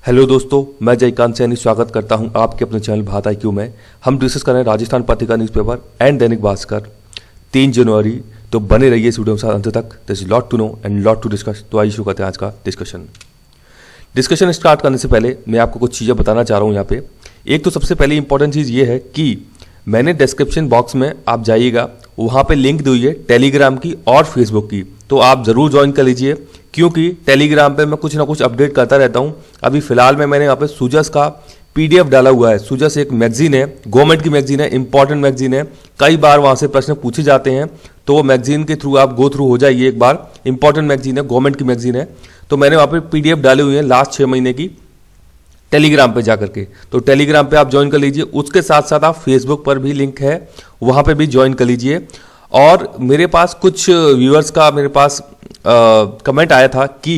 Hello दोस्तों, मैं जयकांत सैनी स्वागत करता हूं आपके अपने चैनल भारत IQ में। हम डिस्कस कर रहे हैं राजस्थान पत्रिका न्यूज़पेपर एंड दैनिक भास्कर 3 जनवरी। तो बने रहिए इस वीडियो के साथ अंत तक। This is lot to know and lot to discuss. तो आइए शुरू करते हैं आज का डिस्कशन स्टार्ट करने से पहले मैं आपको कुछ चीज़ें बताना चाह रहा हूँ यहाँ पे। एक तो सबसे पहले इंपॉर्टेंट चीज़ ये है कि मैंने डिस्क्रिप्शन बॉक्स में आप जाइएगा, वहाँ पे लिंक दी हुई है टेलीग्राम की और फेसबुक की, तो आप ज़रूर ज्वाइन कर लीजिए क्योंकि टेलीग्राम पे मैं कुछ ना कुछ अपडेट करता रहता हूँ। अभी फिलहाल में मैंने यहाँ पे सुजस का PDF डाला हुआ है। सुजस एक मैगजीन है, गवर्नमेंट की मैगजीन है, इंपॉर्टेंट मैगजीन है। कई बार वहाँ से प्रश्न पूछे जाते हैं, तो वो मैगजीन के थ्रू आप गो थ्रू हो जाइए एक बार। इंपॉर्टेंट मैगजीन है, गवर्नमेंट की मैगजीन है। तो मैंने वहाँ पे PDF डाली हुई है लास्ट 6 महीने की टेलीग्राम पे जाकर के। तो टेलीग्राम पे आप ज्वाइन कर लीजिए। उसके साथ साथ आप फेसबुक पर भी लिंक है, वहाँ पे भी ज्वाइन कर लीजिए। और मेरे पास कुछ व्यूअर्स का मेरे पास कमेंट आया था कि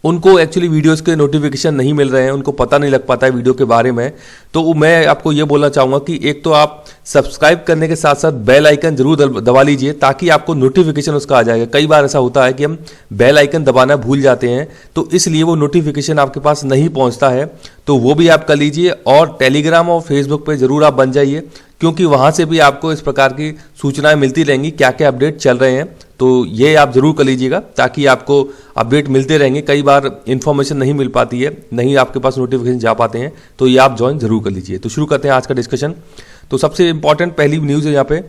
उनको एक्चुअली वीडियोस के नोटिफिकेशन नहीं मिल रहे हैं, उनको पता नहीं लग पाता है वीडियो के बारे में। तो मैं आपको ये बोलना चाहूँगा कि एक तो आप सब्सक्राइब करने के साथ साथ बेल आइकन जरूर दबा लीजिए ताकि आपको नोटिफिकेशन उसका आ जाएगा। कई बार ऐसा होता है कि हम बेल आइकन दबाना भूल जाते हैं, तो इसलिए वो नोटिफिकेशन आपके पास नहीं पहुँचता है। तो वो भी आप कर लीजिए और टेलीग्राम और फेसबुक पर जरूर आप बन जाइए क्योंकि वहाँ से भी आपको इस प्रकार की सूचनाएं मिलती रहेंगी, क्या क्या अपडेट चल रहे हैं। तो ये आप जरूर कर लीजिएगा ताकि आपको अपडेट मिलते रहेंगे। कई बार इन्फॉर्मेशन नहीं मिल पाती है, नहीं आपके पास नोटिफिकेशन जा पाते हैं, तो ये आप ज्वाइन जरूर कर लीजिए। तो शुरू करते हैं आज का डिस्कशन। तो सबसे इंपॉर्टेंट पहली न्यूज़ है यहाँ पे,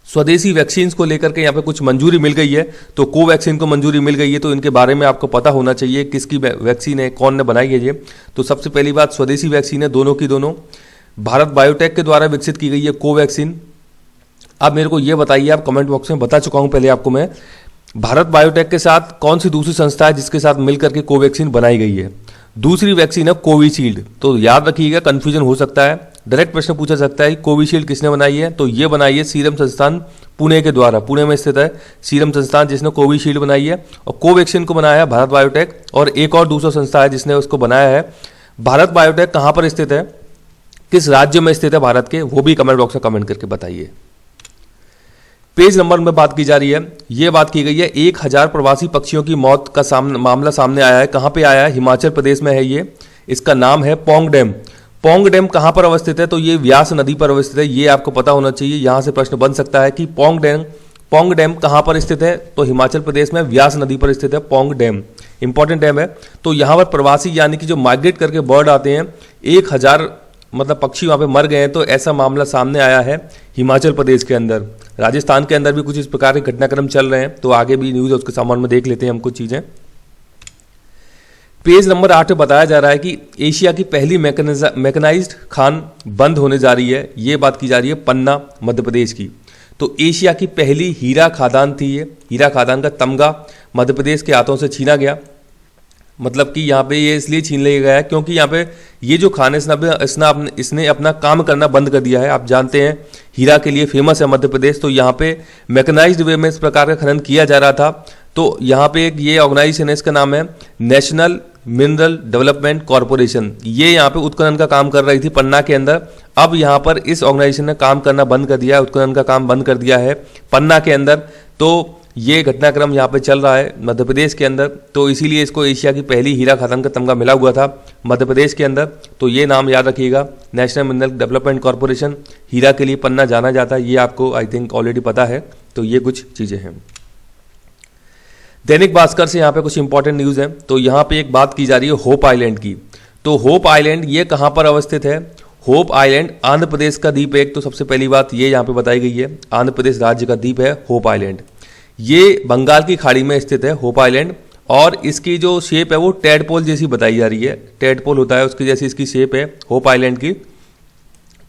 स्वदेशी वैक्सीन को लेकर के यहाँ पे कुछ मंजूरी मिल गई है। तो कोवैक्सीन को मंजूरी मिल गई है, तो इनके बारे में आपको पता होना चाहिए किसकी वैक्सीन है, कौन ने बनाई है ये। तो सबसे पहली बात, स्वदेशी वैक्सीन है, दोनों की दोनों भारत बायोटेक के द्वारा विकसित की गई है कोवैक्सीन। अब मेरे को ये बताइए, आप कमेंट बॉक्स में बता चुका हूं पहले आपको मैं, भारत बायोटेक के साथ कौन सी दूसरी संस्था है जिसके साथ मिलकर के कोवैक्सीन बनाई गई है? दूसरी वैक्सीन है कोविशील्ड। तो याद रखिएगा, कंफ्यूजन हो सकता है, डायरेक्ट प्रश्न पूछा सकता है कोविशील्ड किसने बनाई है? तो ये बनाई है सीरम संस्थान पुणे के द्वारा। पुणे में स्थित है सीरम संस्थान जिसने कोविशील्ड बनाई है। और कोवैक्सीन को बनाया है भारत बायोटेक, और एक और दूसरा संस्था है जिसने उसको बनाया है। भारत बायोटेक कहाँ पर स्थित है, किस राज्य में स्थित है भारत के, वो भी कमेंट बॉक्स में कमेंट करके बताइए। पेज नंबर में बात की जा रही है, ये बात की गई है 1000 प्रवासी पक्षियों की मौत का मामला सामने आया है। कहाँ पे आया है? हिमाचल प्रदेश में है ये। इसका नाम है पौंग डैम। पौंग डैम कहाँ पर अवस्थित है? तो ये व्यास नदी पर अवस्थित है। ये आपको पता होना चाहिए। यहाँ से प्रश्न बन सकता है कि पौंग डैम कहाँ पर स्थित है? तो हिमाचल प्रदेश में व्यास नदी पर स्थित है पौंग डैम। इंपॉर्टेंट डैम है। तो यहाँ पर प्रवासी यानी कि जो माइग्रेट करके बर्ड आते हैं, 1000 मतलब पक्षी वहाँ पे मर गए हैं। तो ऐसा मामला सामने आया है हिमाचल प्रदेश के अंदर। राजस्थान के अंदर भी कुछ इस प्रकार के घटनाक्रम चल रहे हैं, तो आगे भी न्यूज़ है उसके संबंध में देख लेते हैं हम कुछ चीज़ें। पेज नंबर 8 में बताया जा रहा है कि एशिया की पहली मैकेनाइज्ड खान बंद होने जा रही है। ये बात की जा रही है पन्ना मध्य प्रदेश की। तो एशिया की पहली हीरा खादान थी ये। हीरा खादान का तमगा मध्य प्रदेश के हाथों से छीना गया। मतलब कि यहाँ पे ये इसलिए छीन लिया गया है क्योंकि यहाँ पे ये जो खान है इसने अपना काम करना बंद कर दिया है। आप जानते हैं हीरा के लिए फेमस है मध्य प्रदेश। तो यहाँ पे मैकेनाइज्ड वे में इस प्रकार का खनन किया जा रहा था। तो यहाँ पे एक ये ऑर्गेनाइजेशन है, इसका नाम है नेशनल मिनरल डेवलपमेंट कॉरपोरेशन। ये यहाँ पे उत्खनन का काम कर रही थी पन्ना के अंदर। अब यहाँ पर इस ऑर्गेनाइजेशन ने काम करना बंद कर दिया है, उत्खनन का काम बंद कर दिया है पन्ना के अंदर। तो ये घटनाक्रम यहाँ पे चल रहा है मध्य प्रदेश के अंदर। तो इसीलिए इसको एशिया की पहली हीरा खादान का तमगा मिला हुआ था मध्य प्रदेश के अंदर। तो ये नाम याद रखिएगा, नेशनल मिनरल डेवलपमेंट कॉरपोरेशन। हीरा के लिए पन्ना जाना जाता है, ये आपको आई थिंक ऑलरेडी पता है। तो ये कुछ चीज़ें हैं। दैनिक भास्कर से यहाँ पे कुछ इंपॉर्टेंट न्यूज़ है। तो यहाँ पे एक बात की जा रही है होप आइलैंड की। तो होप आइलैंड ये कहाँ पर अवस्थित है? होप आइलैंड आंध्र प्रदेश का द्वीप है एक। तो सबसे पहली बात ये यहाँ पे बताई गई है, आंध्र प्रदेश राज्य का द्वीप है होप आइलैंड। ये बंगाल की खाड़ी में स्थित है होप आइलैंड। और इसकी जो शेप है वो टेडपोल जैसी बताई जा रही है। टेडपोल होता है उसकी जैसी इसकी शेप है होप आइलैंड की।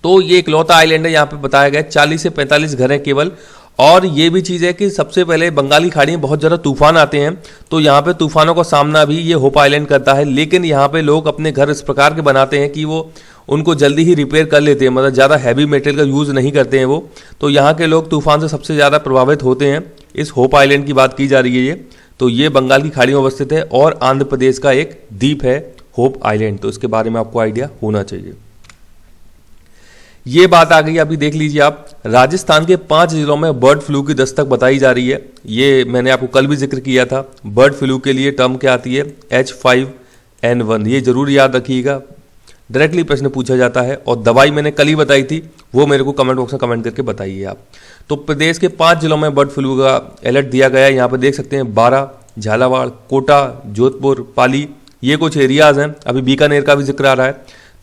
तो ये इकलौता आइलैंड है, यहाँ पे बताया गया 40 से 45 घर हैं केवल। और ये भी चीज़ है कि सबसे पहले बंगाली खाड़ी में बहुत ज़्यादा तूफान आते हैं, तो यहाँ पे तूफानों का सामना भी ये होप आइलैंड करता है। लेकिन यहाँ पे लोग अपने घर इस प्रकार के बनाते हैं कि वो उनको जल्दी ही रिपेयर कर लेते हैं, मतलब ज़्यादा हैवी मटेरियल का यूज़ नहीं करते हैं वो। तो यहाँ के लोग तूफान से सबसे ज़्यादा प्रभावित होते हैं। इस होप आइलैंड की बात की जा रही है ये। तो ये बंगाल की खाड़ी में अवस्थित है और आंध्र प्रदेश का एक द्वीप है होप आइलैंड। तो इसके बारे में आपको आइडिया होना चाहिए। ये बात आ गई, अभी देख लीजिए आप, राजस्थान के 5 जिलों में बर्ड फ्लू की दस्तक बताई जा रही है। ये मैंने आपको कल भी जिक्र किया था। बर्ड फ्लू के लिए टर्म क्या आती है? H1N1, ये जरूर याद रखिएगा, डायरेक्टली प्रश्न पूछा जाता है। और दवाई मैंने कल ही बताई थी, वो मेरे को कमेंट बॉक्स में कमेंट करके बताइए आप। तो प्रदेश के 5 जिलों में बर्ड फ्लू का अलर्ट दिया गया है। यहाँ पर देख सकते हैं 12, झालावाड़, कोटा, जोधपुर, पाली, ये कुछ एरियाज़ हैं। अभी बीकानेर का भी जिक्र आ रहा है।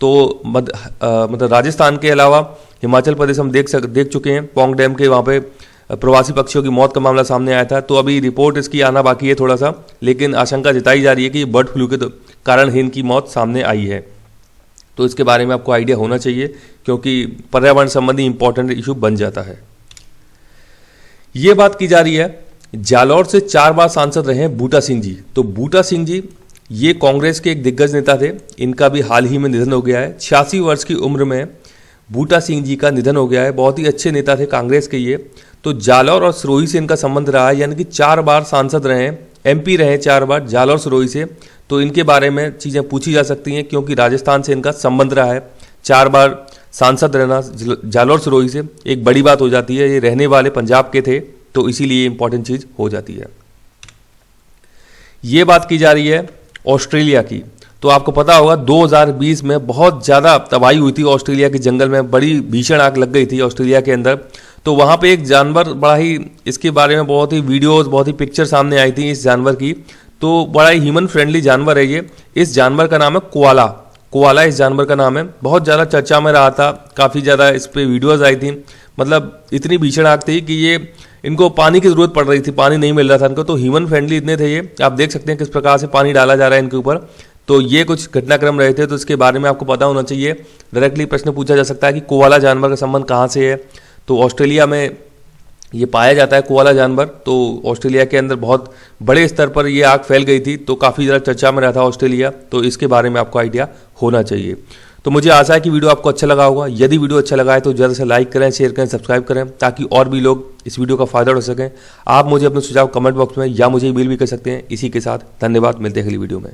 तो मतलब राजस्थान के अलावा हिमाचल प्रदेश हम देख चुके हैं, पोंग डैम के वहाँ पे प्रवासी पक्षियों की मौत का मामला सामने आया था। तो अभी रिपोर्ट इसकी आना बाकी है थोड़ा सा, लेकिन आशंका जताई जा रही है कि बर्ड फ्लू के कारण ही इनकी मौत सामने आई है। तो इसके बारे में आपको आइडिया होना चाहिए, क्योंकि पर्यावरण संबंधी इंपॉर्टेंट इशू बन जाता है। ये बात की जा रही है, जालौर से 4 बार सांसद रहे हैं बूटा सिंह जी। तो बूटा सिंह जी ये कांग्रेस के एक दिग्गज नेता थे, इनका भी हाल ही में निधन हो गया है। 86 वर्ष की उम्र में बूटा सिंह जी का निधन हो गया है। बहुत ही अच्छे नेता थे कांग्रेस के ये। तो जालौर और सिरोही से इनका संबंध रहा है, यानी कि 4 बार सांसद रहे हैं, MP रहे 4 बार जालौर सिरोही से। तो इनके बारे में चीज़ें पूछी जा सकती हैं, क्योंकि राजस्थान से इनका संबंध रहा है। 4 बार सांसद रहना जालौर सिरोही से एक बड़ी बात हो जाती है। ये रहने वाले पंजाब के थे, तो इसीलिए इंपॉर्टेंट चीज़ हो जाती है। ये बात की जा रही है ऑस्ट्रेलिया की। तो आपको पता होगा 2020 में बहुत ज़्यादा तबाही हुई थी ऑस्ट्रेलिया के जंगल में, बड़ी भीषण आग लग गई थी ऑस्ट्रेलिया के अंदर। तो वहाँ पे एक जानवर, बड़ा ही इसके बारे में बहुत ही वीडियोस, बहुत ही पिक्चर सामने आई थी इस जानवर की। तो बड़ा ही ह्यूमन फ्रेंडली जानवर है ये। इस जानवर का नाम है कोआला। कोआला इस जानवर का नाम है। बहुत ज़्यादा चर्चा में रहा था, काफ़ी ज़्यादा इस पर वीडियोज़ आई थी। मतलब इतनी भीषण आग थी कि ये इनको पानी की ज़रूरत पड़ रही थी, पानी नहीं मिल रहा था इनको। तो ह्यूमन फ्रेंडली इतने थे ये, आप देख सकते हैं किस प्रकार से पानी डाला जा रहा है इनके ऊपर। तो ये कुछ घटनाक्रम रहे थे, तो इसके बारे में आपको पता होना चाहिए। डायरेक्टली प्रश्न पूछा जा सकता है कि कोआला जानवर का संबंध कहाँ से है। तो ऑस्ट्रेलिया में ये पाया जाता है कोआला जानवर। तो ऑस्ट्रेलिया के अंदर बहुत बड़े स्तर पर ये आग फैल गई थी, तो काफ़ी ज़्यादा चर्चा में रहा था ऑस्ट्रेलिया। तो इसके बारे में आपको आइडिया होना चाहिए। तो मुझे आशा है कि वीडियो आपको अच्छा लगा होगा। यदि वीडियो अच्छा लगा है तो ज़्यादा से लाइक करें, शेयर करें, सब्सक्राइब करें, ताकि और भी लोग इस वीडियो का फायदा उठा सकें। आप मुझे अपने सुझाव कमेंट बॉक्स में या मुझे ईमेल भी कर सकते हैं। इसी के साथ धन्यवाद, मिलते हैं अगली वीडियो में।